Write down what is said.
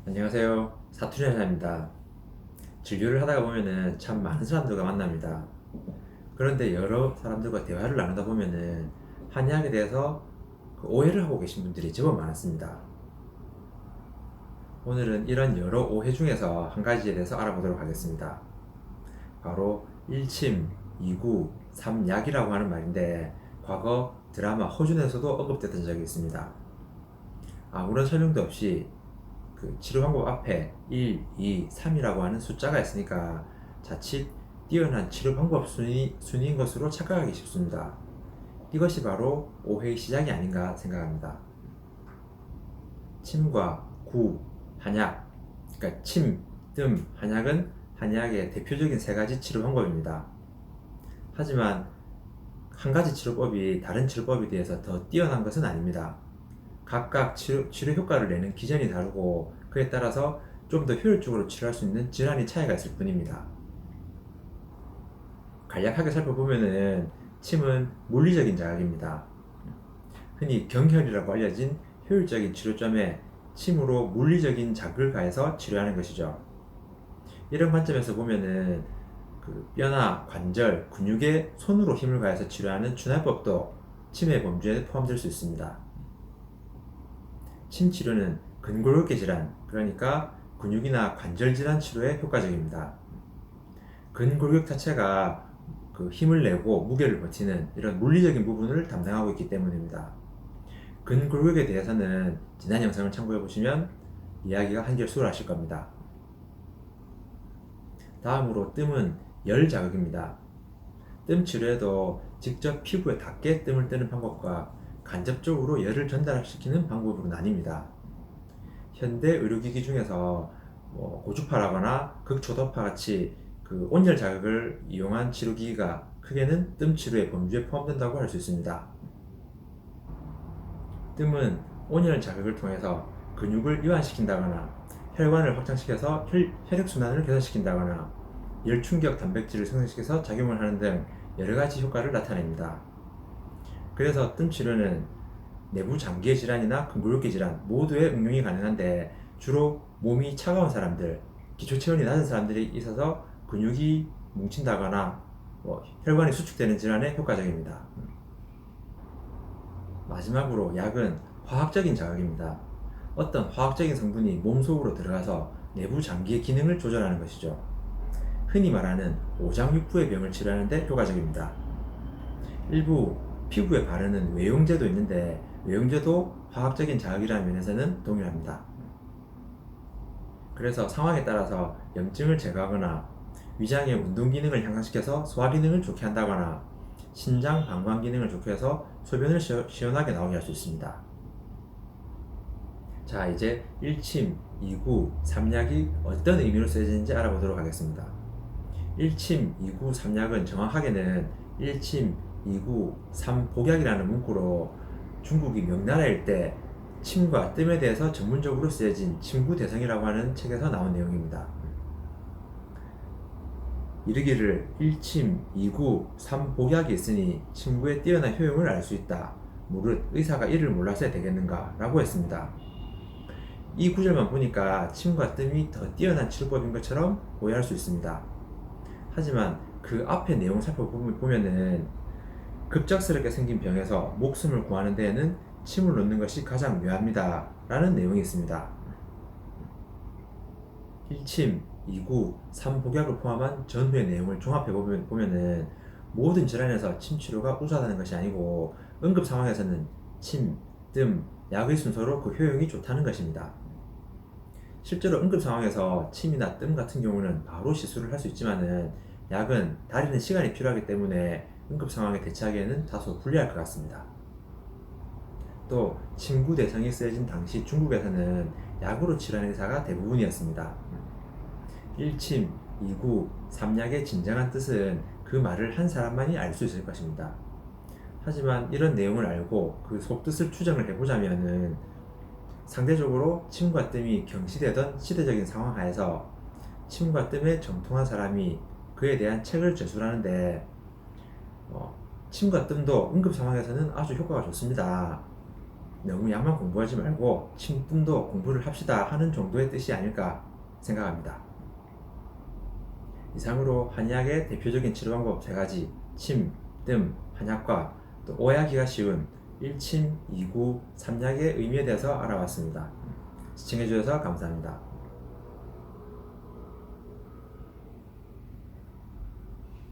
안녕하세요. 사투리 한사입니다. 진료를 하다가 보면은 참 많은 사람들과 만납니다. 그런데 여러 사람들과 대화를 나누다 보면은 한의학에 대해서 그 오해를 하고 계신 분들이 제법 많았습니다. 오늘은 이런 여러 오해 중에서 한 가지에 대해서 알아보도록 하겠습니다. 바로 일침, 이구, 삼약이라고 하는 말인데 과거 드라마 허준에서도 언급됐던 적이 있습니다. 아무런 설명도 없이 그 치료 방법 앞에 1, 2, 3이라고 하는 숫자가 있으니까 자칫 뛰어난 치료 방법 순위인 것으로 착각하기 쉽습니다. 이것이 바로 오해의 시작이 아닌가 생각합니다. 침과 구, 한약, 그러니까 침, 뜸, 한약은 한약의 대표적인 세 가지 치료 방법입니다. 하지만 한 가지 치료법이 다른 치료법에 비해서 더 뛰어난 것은 아닙니다. 각각 치료 효과를 내는 기전이 다르고 그에 따라서 좀 더 효율적으로 치료할 수 있는 질환의 차이가 있을 뿐입니다. 간략하게 살펴보면은 침은 물리적인 자극입니다. 흔히 경혈이라고 알려진 효율적인 치료점에 침으로 물리적인 자극을 가해서 치료하는 것이죠. 이런 관점에서 보면은 그 뼈나 관절, 근육에 손으로 힘을 가해서 치료하는 준하법도 침의 범주에 포함될 수 있습니다. 침 치료는 근골격계 질환, 그러니까 근육이나 관절 질환 치료에 효과적입니다. 근골격 자체가 그 힘을 내고 무게를 버티는 이런 물리적인 부분을 담당하고 있기 때문입니다. 근골격에 대해서는 지난 영상을 참고해 보시면 이야기가 한결 수월하실 겁니다. 다음으로 뜸은 열 자극입니다. 뜸 치료에도 직접 피부에 닿게 뜸을 뜨는 방법과 간접적으로 열을 전달시키는 방법으로 나뉩니다. 현대 의료기기 중에서 고주파라거나 극초도파 같이 그 온열 자극을 이용한 치료기기가 크게는 뜸 치료의 범주에 포함된다고 할 수 있습니다. 뜸은 온열 자극을 통해서 근육을 이완시킨다거나 혈관을 확장시켜서 혈액순환을 개선시킨다거나 열충격 단백질을 생성시켜서 작용을 하는 등 여러가지 효과를 나타냅니다. 그래서 뜸 치료는 내부 장기의 질환이나 근골격계 질환 모두에 응용이 가능한데 주로 몸이 차가운 사람들, 기초 체온이 낮은 사람들이 있어서 근육이 뭉친다거나 혈관이 수축되는 질환에 효과적입니다. 마지막으로 약은 화학적인 자극입니다. 어떤 화학적인 성분이 몸속으로 들어가서 내부 장기의 기능을 조절하는 것이죠. 흔히 말하는 오장육부의 병을 치료하는 데 효과적입니다. 일부 피부에 바르는 외용제도 있는데 외용제도 화학적인 자극이라는 면에서는 동일합니다. 그래서 상황에 따라서 염증을 제거하거나 위장의 운동 기능을 향상시켜서 소화 기능을 좋게 한다거나 신장 방광 기능을 좋게 해서 소변을 시원하게 나오게 할 수 있습니다. 자, 이제 1침, 2구, 3약이 어떤 의미로 쓰여지는지 알아보도록 하겠습니다. 1침, 2구, 3약은 정확하게는 1침, 2구, 3복약이라는 문구로 중국이 명나라일 때 침과 뜸에 대해서 전문적으로 쓰여진 침구대성이라고 하는 책에서 나온 내용입니다. 이르기를 1침, 2구, 3복약이 있으니 침구의 뛰어난 효용을 알 수 있다. 무릇 의사가 이를 몰라서야 되겠는가? 라고 했습니다. 이 구절만 보니까 침과 뜸이 더 뛰어난 치료법인 것처럼 오해할 수 있습니다. 하지만 그 앞의 내용을 살펴보면은 급작스럽게 생긴 병에서 목숨을 구하는 데에는 침을 놓는 것이 가장 묘합니다. 라는 내용이 있습니다. 1침, 2구, 3복약을 포함한 전후의 내용을 종합해보면은 모든 질환에서 침 치료가 우수하다는 것이 아니고 응급 상황에서는 침, 뜸, 약의 순서로 그 효용이 좋다는 것입니다. 실제로 응급 상황에서 침이나 뜸 같은 경우는 바로 시술을 할 수 있지만은 약은 다리는 시간이 필요하기 때문에 응급 상황에 대처하기에는 다소 불리할 것 같습니다. 또 침구 대상이 쓰여진 당시 중국에서는 약으로 치료하는 의사가 대부분이었습니다. 1침, 2구, 3약의 진정한 뜻은 그 말을 한 사람만이 알 수 있을 것입니다. 하지만 이런 내용을 알고 그 속뜻을 추정을 해보자면은 상대적으로 침과 뜸이 경시되던 시대적인 상황 하에서 침과 뜸에 정통한 사람이 그에 대한 책을 제출하는데 침과 뜸도 응급 상황에서는 아주 효과가 좋습니다. 너무 약만 공부하지 말고 침, 뜸도 공부를 합시다 하는 정도의 뜻이 아닐까 생각합니다. 이상으로 한의학의 대표적인 치료 방법 3가지, 침, 뜸, 한약과 또 오해하기가 쉬운 1침, 2구, 3약의 의미에 대해서 알아봤습니다. 시청해주셔서 감사합니다.